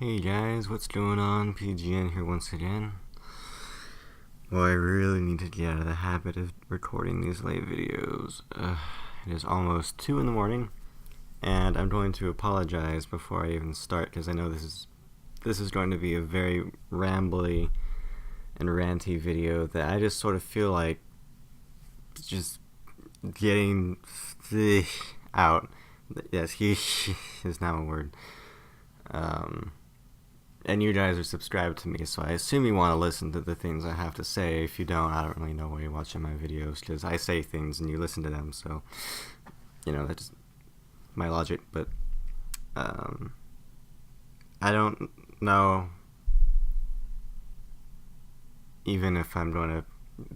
Hey guys, what's going on? PGN here once again. Well, I really need to get out of the habit of recording these late videos. It is almost 2 in the morning, and I'm going to apologize before I even start, because I know this is going to be a very rambly and ranty video that I just sort of feel like just getting out. Yes, he is now a word. And you guys are subscribed to me, so I assume you want to listen to the things I have to say. If you don't, I don't really know why you're watching my videos, because I say things and you listen to them, so, that's my logic. But, I don't know even if I'm going to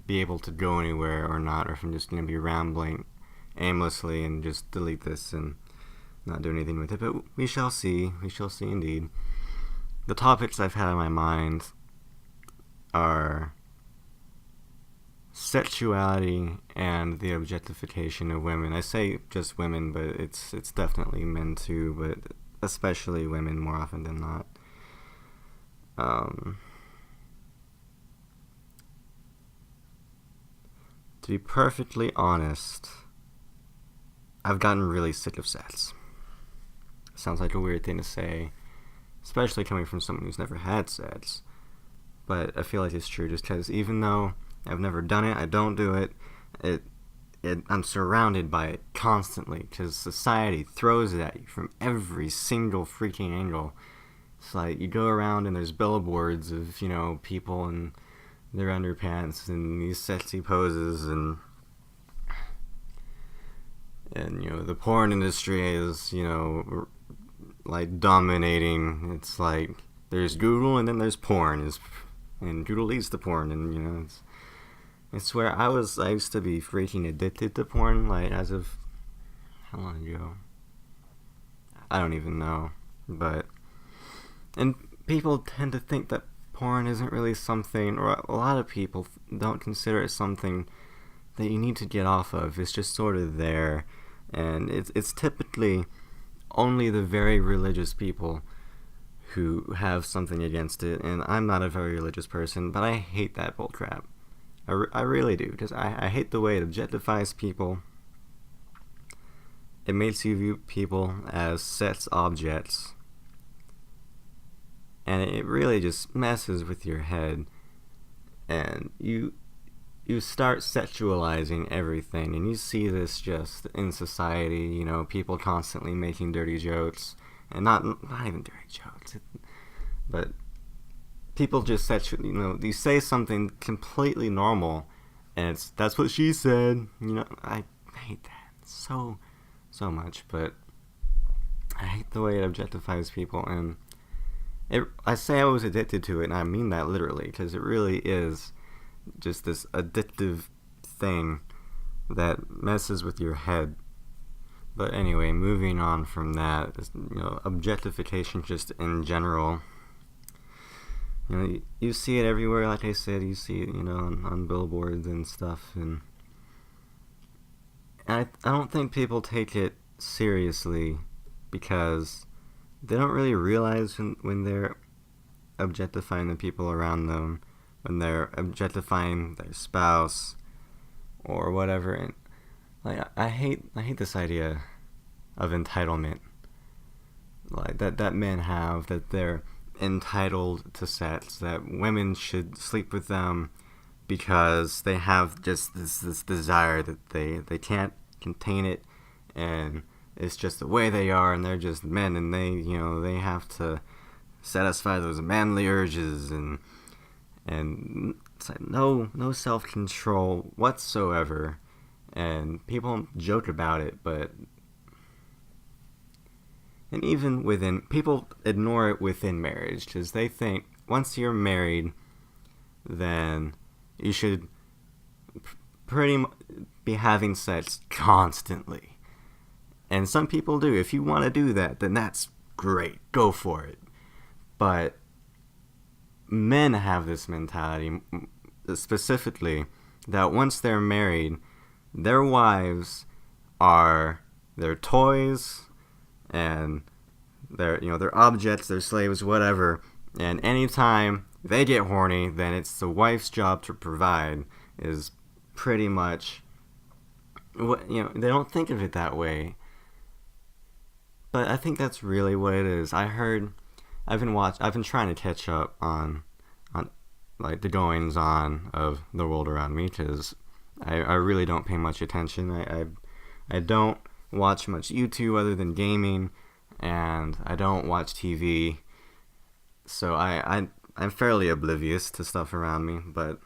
be able to go anywhere or not, or if I'm just going to be rambling aimlessly and just delete this and not do anything with it, but we shall see indeed. The topics I've had in my mind are sexuality and the objectification of women. I say just women, but it's definitely men too, but especially women more often than not. To be perfectly honest, I've gotten really sick of sex. Sounds like a weird thing to say, especially coming from someone who's never had sex, but I feel like it's true, just because even though I've never done it, I don't do it, I'm surrounded by it constantly, because society throws it at you from every single freaking angle. It's like you go around and there's billboards of, people in their underpants and these sexy poses, and the porn industry is, like dominating. It's like there's Google and then there's porn, and Google leads to porn, and I swear I used to be freaking addicted to porn, like as of how long ago? I don't even know, and people tend to think that porn isn't really something, or a lot of people don't consider it something that you need to get off of. It's just sort of there, and it's typically only the very religious people who have something against it, and I'm not a very religious person, but I hate that bullcrap. I really do, because I hate the way it objectifies people. It makes you view people as sex objects, and it really just messes with your head, and you start sexualizing everything, and you see this just in society, people constantly making dirty jokes, and not even dirty jokes, but people just you say something completely normal, and that's what she said, I hate that so much, but I hate the way it objectifies people, and I say I was addicted to it, and I mean that literally, because it really is just this addictive thing that messes with your head. But anyway, moving on from that, objectification just in general. You see it everywhere, like I said. You see it, on billboards and stuff, and I don't think people take it seriously, because they don't really realize when they're objectifying the people around them, when they're objectifying their spouse or whatever. And like I hate this idea of entitlement, like that men have, that they're entitled to sex, that women should sleep with them because they have just this desire that they can't contain it, and it's just the way they are, and they're just men, and they have to satisfy those manly urges, and it's like no self-control whatsoever, and people joke about it, and even within, people ignore it within marriage, because they think once you're married, then you should pretty much be having sex constantly. And some people do. If you want to do that, then that's great. Go for it. But men have this mentality, specifically, that once they're married, their wives are their toys, and they're objects, they're slaves, whatever. And anytime they get horny, then it's the wife's job to provide. Is pretty much what, they don't think of it that way. But I think that's really what it is. I've been trying to catch up on like the goings on of the world around me, because I really don't pay much attention. I don't watch much YouTube other than gaming, and I don't watch TV, so I'm fairly oblivious to stuff around me. But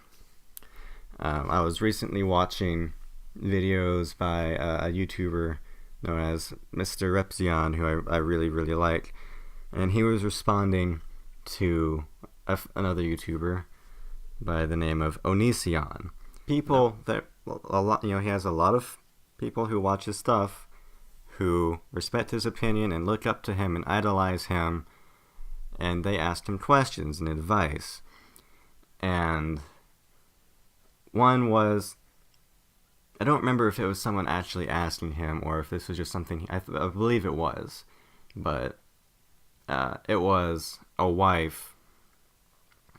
I was recently watching videos by a YouTuber known as Mr. Repzion, who I really, really like, and he was responding to another YouTuber by the name of Onision. People that a lot, he has a lot of people who watch his stuff, who respect his opinion and look up to him and idolize him, and they asked him questions and advice. And one was, I don't remember if it was someone actually asking him or if this was just something, I believe it was, but it was a wife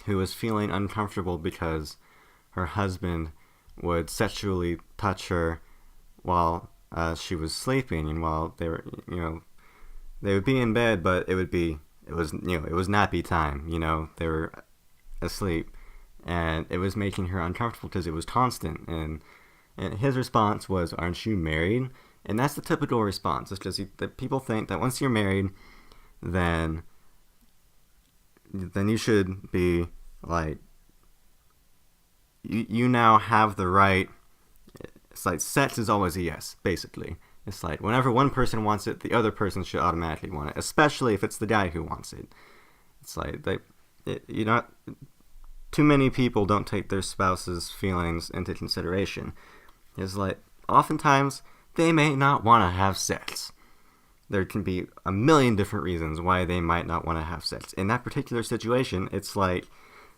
who was feeling uncomfortable because her husband would sexually touch her while she was sleeping, and while they were, they would be in bed, but it was nappy time, they were asleep, and it was making her uncomfortable because it was constant. And his response was, "Aren't you married?" And that's the typical response. It's because that people think that once you're married, then you should be like, you now have the right. It's like sex is always a yes, basically. It's like whenever one person wants it, the other person should automatically want it, especially if it's the guy who wants it. It's like too many people don't take their spouse's feelings into consideration. It's like oftentimes they may not want to have sex. There can be a million different reasons why they might not want to have sex. In that particular situation, it's like,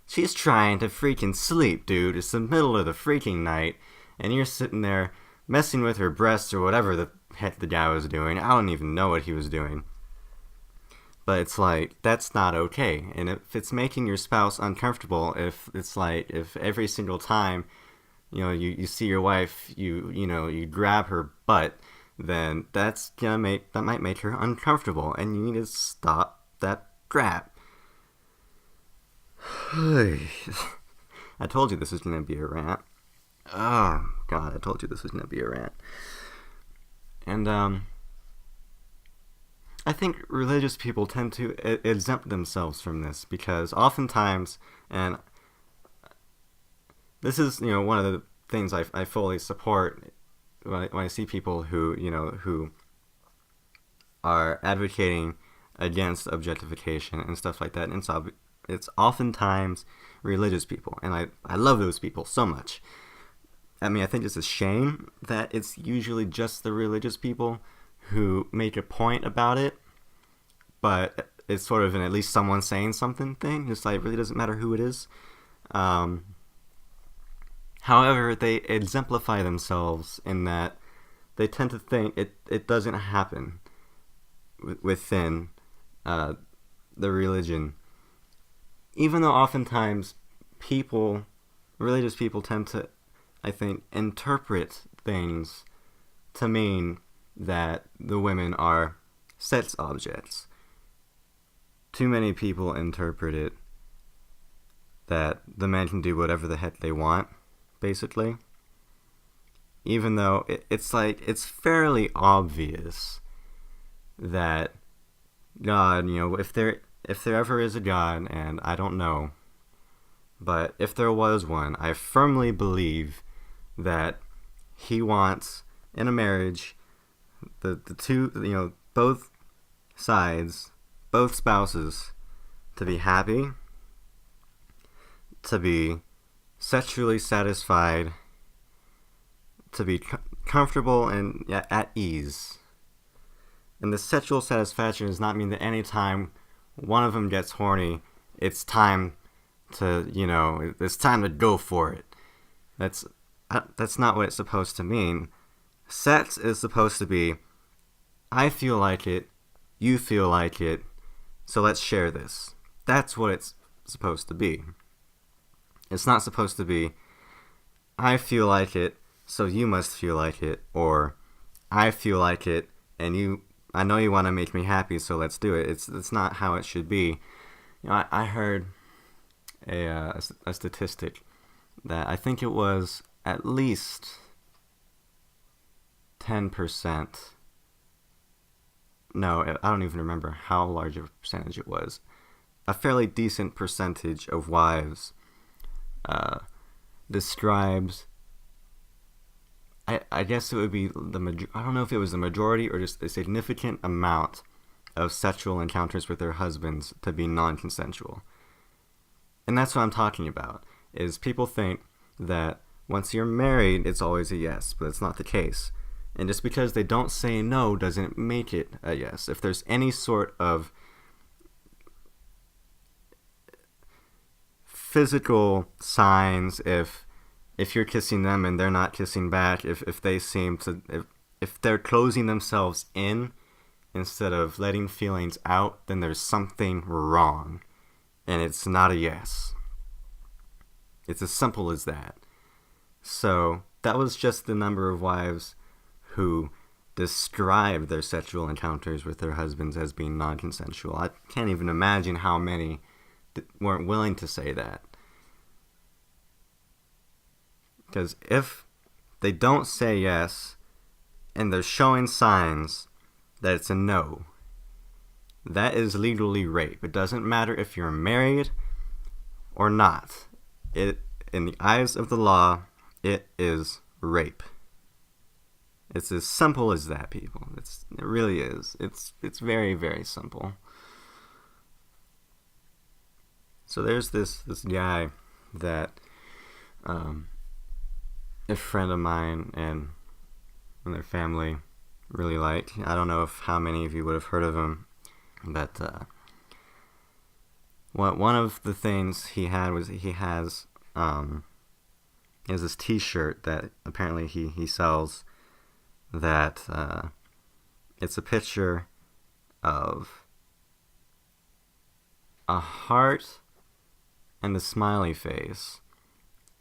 she's trying to freaking sleep, dude. It's the middle of the freaking night, and you're sitting there messing with her breasts or whatever the heck the guy was doing. I don't even know what he was doing. But it's like, that's not okay. And if it's making your spouse uncomfortable, if it's like, if every single time, you see your wife, you grab her butt, then that might make her uncomfortable, and you need to stop that crap. I told you this was going to be a rant. Oh, God, I told you this was going to be a rant. And, I think religious people tend to exempt themselves from this, because oftentimes, and this is, one of the things I fully support when I see people who are advocating against objectification and stuff like that, and it's oftentimes religious people, and I love those people so much. I mean, I think it's a shame that it's usually just the religious people who make a point about it, but it's sort of an at least someone saying something thing. It's like, it really doesn't matter who it is. However, they exemplify themselves in that they tend to think it doesn't happen within the religion. Even though oftentimes religious people tend to, I think, interpret things to mean that the women are sex objects. Too many people interpret it that the men can do whatever the heck they want, basically. Even though it's fairly obvious that God, if there ever is a God, and I don't know, but if there was one, I firmly believe that he wants, in a marriage, the two, both sides, both spouses, to be happy, to be sexually satisfied, to be comfortable and at ease. And the sexual satisfaction does not mean that any time one of them gets horny, it's time to, it's time to go for it. That's not what it's supposed to mean. Sex is supposed to be, I feel like it, you feel like it, so let's share this. That's what it's supposed to be. It's not supposed to be, I feel like it, so you must feel like it, or I feel like it, and I know you want to make me happy, so let's do it. It's not how it should be. I heard a statistic that I think it was at least 10%. No, I don't even remember how large of a percentage it was. A fairly decent percentage of wives describes, I guess it would be I don't know if it was the majority or just a significant amount of sexual encounters with their husbands to be non-consensual. And that's what I'm talking about, is people think that once you're married, it's always a yes, but it's not the case. And just because they don't say no doesn't make it a yes. If there's any sort of physical signs, if you're kissing them and they're not kissing back, if they seem to, if they're closing themselves in instead of letting feelings out, then there's something wrong. And it's not a yes. It's as simple as that. So that was just the number of wives who described their sexual encounters with their husbands as being non-consensual. I can't even imagine how many weren't willing to say that. Because if they don't say yes, and they're showing signs that it's a no, that is legally rape. It doesn't matter if you're married or not. In the eyes of the law, it is rape. It's as simple as that, people. It really is. It's very, very simple. So there's this guy that a friend of mine and their family really like. I don't know how many of you would have heard of him, but one of the things he had was he has this T-shirt that apparently he sells, that it's a picture of a heart and a smiley face,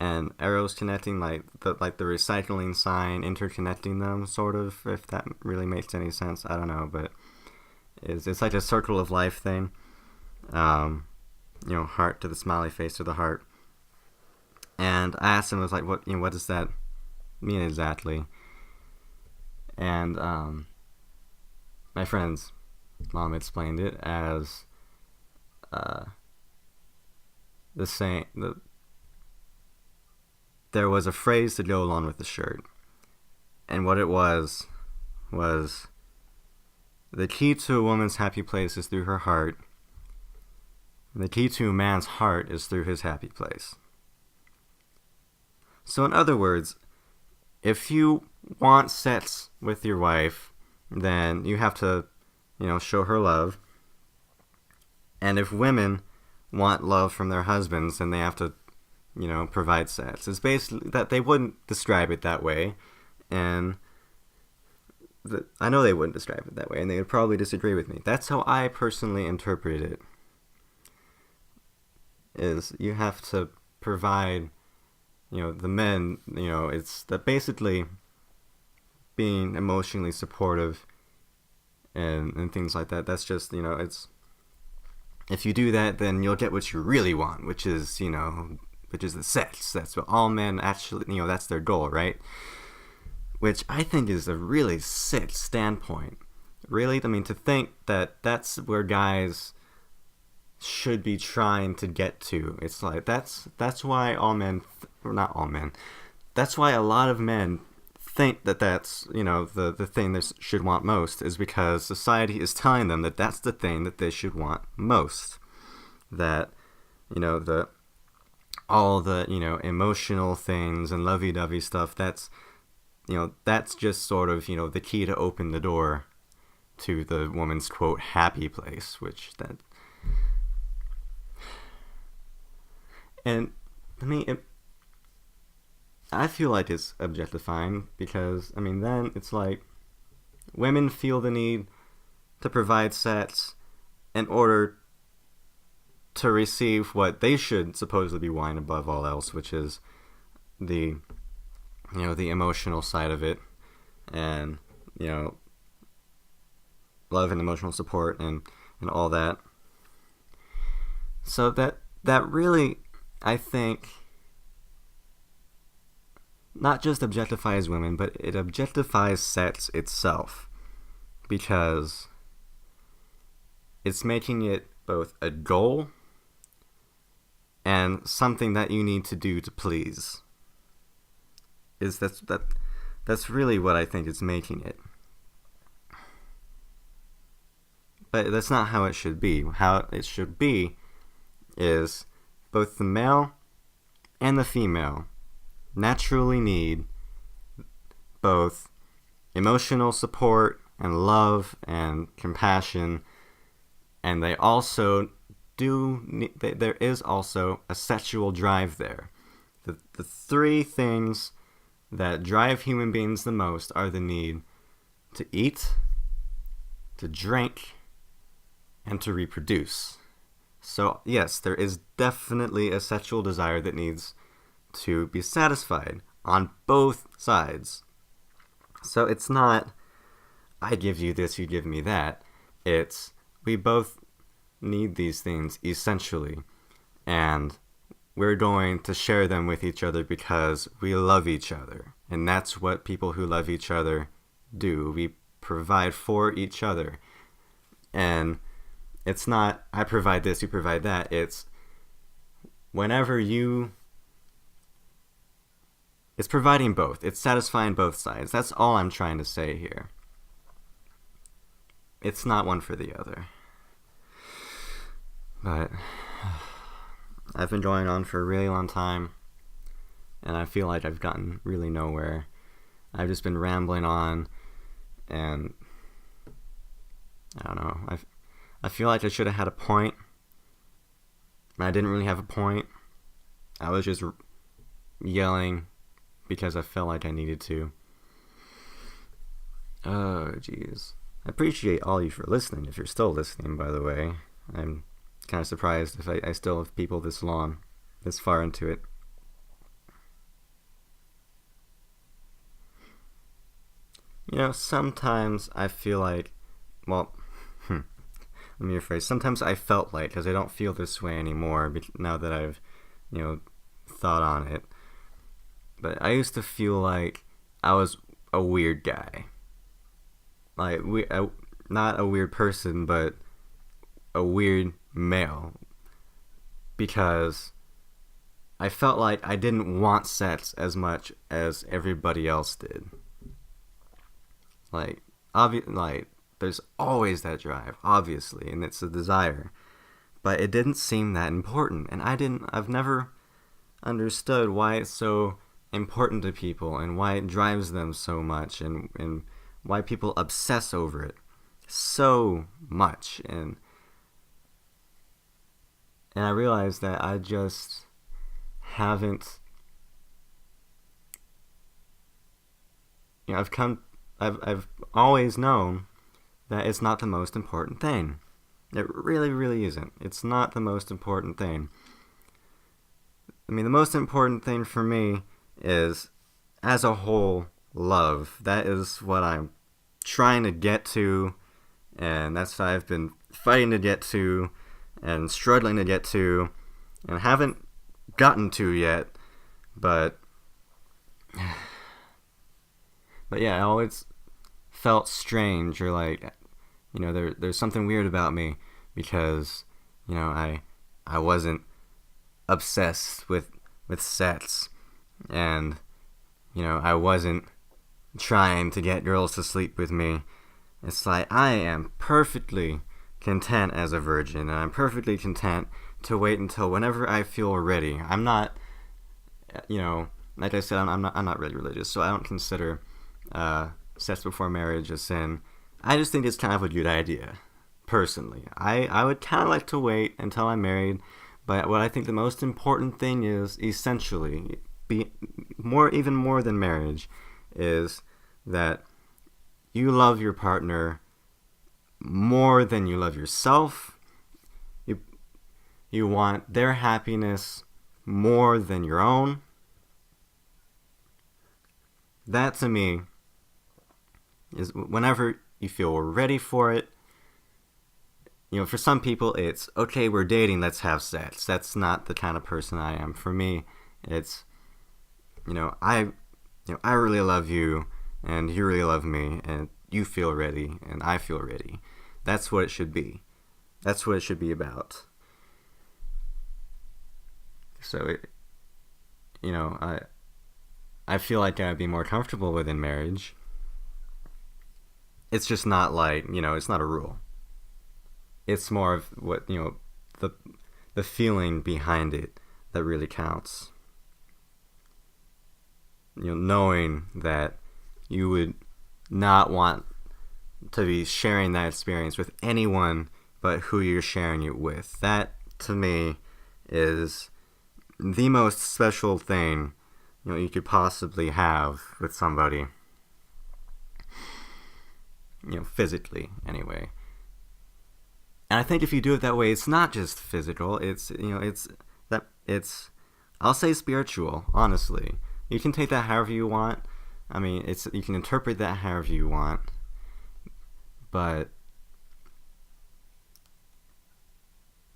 and arrows connecting, like the recycling sign, interconnecting them, sort of, if that really makes any sense. I don't know, but it's like a circle of life thing. Heart to the smiley face to the heart. And I asked him, I was like, what does that mean exactly? And my friend's mom explained it as there was a phrase to go along with the shirt, and what it was the key to a woman's happy place is through her heart, and the key to a man's heart is through his happy place. So in other words, if you want sex with your wife, then you have to, show her love. And if women want love from their husbands, then they have to, provide sex. It's basically that they wouldn't describe it that way, and I know they wouldn't describe it that way, and they would probably disagree with me. That's how I personally interpret it. Is you have to provide, the men, it's that basically being emotionally supportive and things like that. That's just, it's, if you do that, then you'll get what you really want, which is, which is the sex. That's what all men actually, that's their goal, right? Which I think is a really sick standpoint. Really, I mean, to think that that's where guys should be trying to get to. It's like, that's why all men, or not all men, that's why a lot of men think that that's, the thing they should want most, is because society is telling them that that's the thing that they should want most. That, all the, emotional things and lovey-dovey stuff, that's just sort of, the key to open the door to the woman's, quote, happy place, which that... And, I feel like it's objectifying, because, then it's like, women feel the need to provide sex in order to receive what they should supposedly be wanting above all else, which is the emotional side of it, and love and emotional support and all that. So that really, I think, not just objectifies women, but it objectifies sex itself, because it's making it both a goal and something that you need to do to please. That's really what I think it's making it. But that's not how it should be. How it should be is both the male and the female naturally need both emotional support and love and compassion, and they also there is also a sexual drive there. The three things that drive human beings the most are the need to eat, to drink, and to reproduce. So yes, there is definitely a sexual desire that needs to be satisfied on both sides. So it's not, I give you this, you give me that. It's, we both need these things essentially, and we're going to share them with each other because we love each other. And that's what people who love each other do. We provide for each other. And it's not, I provide this, you provide that. It's whenever it's providing both. It's satisfying both sides. That's all I'm trying to say here. It's not one for the other. But I've been going on for a really long time, and I feel like I've gotten really nowhere. I've just been rambling on, and I don't know. I feel like I should have had a point, but I didn't really have a point. I was just yelling because I felt like I needed to. Oh, jeez. I appreciate all you for listening, if you're still listening, by the way. I'm kind of surprised if I still have people this far into it. Sometimes I feel like, well, let me rephrase. Sometimes I felt like, because I don't feel this way anymore now that I've, thought on it. But I used to feel like I was a weird guy. Like, not a weird person, but a weird male. Because I felt like I didn't want sex as much as everybody else did. Like, there's always that drive, obviously, and it's a desire. But it didn't seem that important, and I've never understood why it's so important to people, and why it drives them so much, and why people obsess over it so much. And I realized that I just haven't, I've always known that it's not the most important thing. It really, really isn't. It's not the most important thing. I mean, the most important thing for me is, as a whole, love. That is what I'm trying to get to, and that's what I've been fighting to get to, and struggling to get to, and haven't gotten to yet, but yeah, I always felt strange, or like, there's something weird about me, because, I wasn't obsessed with sex, and, I wasn't trying to get girls to sleep with me. It's like, I am perfectly content as a virgin, and I'm perfectly content to wait until whenever I feel ready. I'm not, like I said, I'm not really religious, so I don't consider sex before marriage a sin. I just think it's kind of a good idea, personally. I would kind of like to wait until I'm married, but what I think the most important thing is, essentially, even more than marriage, is that you love your partner more than you love yourself. You want their happiness more than your own. That to me is whenever you feel ready for it. For some people it's, okay, we're dating, let's have sex. That's not the kind of person I am. For me, it's, I really love you, and you really love me, and you feel ready, and I feel ready. That's what it should be. That's what it should be about. So, I feel like I'd be more comfortable within marriage. It's just not like, it's not a rule. It's more of what, the feeling behind it that really counts. Knowing that you would not want to be sharing that experience with anyone but who you're sharing it with. That, to me, is the most special thing, you could possibly have with somebody. Physically, anyway. And I think if you do it that way, it's not just physical. It's I'll say spiritual. Honestly, you can take that however you want. I mean, you can interpret that however you want. But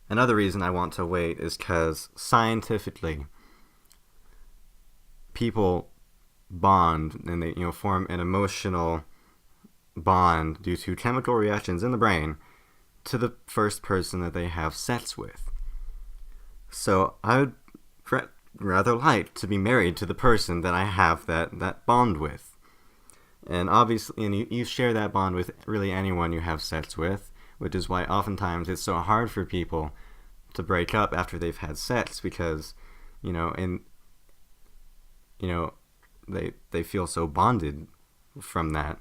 another reason I want to wait is because scientifically, people bond and they form an emotional bond due to chemical reactions in the brain to the first person that they have sex with. So I would rather like to be married to the person that I have that bond with. And obviously, you share that bond with really anyone you have sex with, which is why oftentimes it's so hard for people to break up after they've had sex, because, they feel so bonded from that.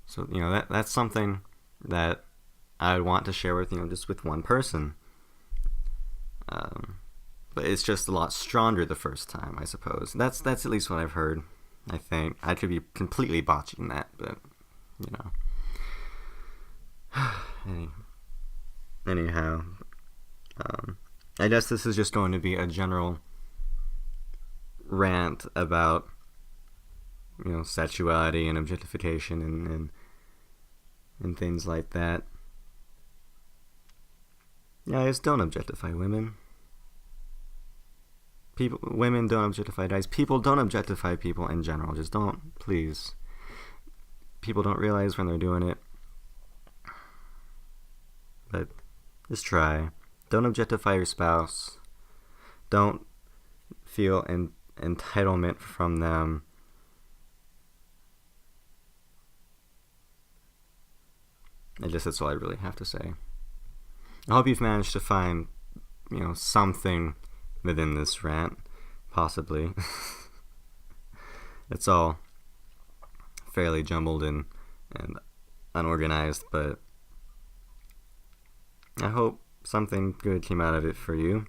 So, that's something that I would want to share with, just with one person. But it's just a lot stronger the first time, I suppose. That's at least what I've heard, I think. I could be completely botching that, but, Anyhow, I guess this is just going to be a general rant about, sexuality and objectification and things like that. Yeah, just don't objectify women. Women don't objectify guys. People don't objectify people in general. Just don't, please. People don't realize when they're doing it. But just try. Don't objectify your spouse. Don't feel entitlement from them. I guess that's all I really have to say. I hope you've managed to find, something within this rant, possibly. It's all fairly jumbled and unorganized, but I hope something good came out of it for you.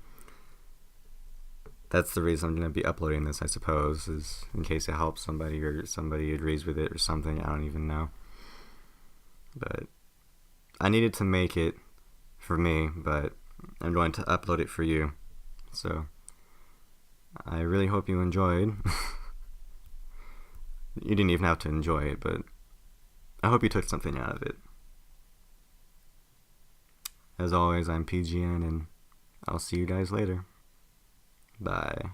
That's the reason I'm going to be uploading this, I suppose, is in case it helps somebody or somebody agrees with it or something. I don't even know. But I needed to make it for me, but I'm going to upload it for you. So I really hope you enjoyed. You didn't even have to enjoy it, but I hope you took something out of it. As always, I'm PGN, and I'll see you guys later. Bye.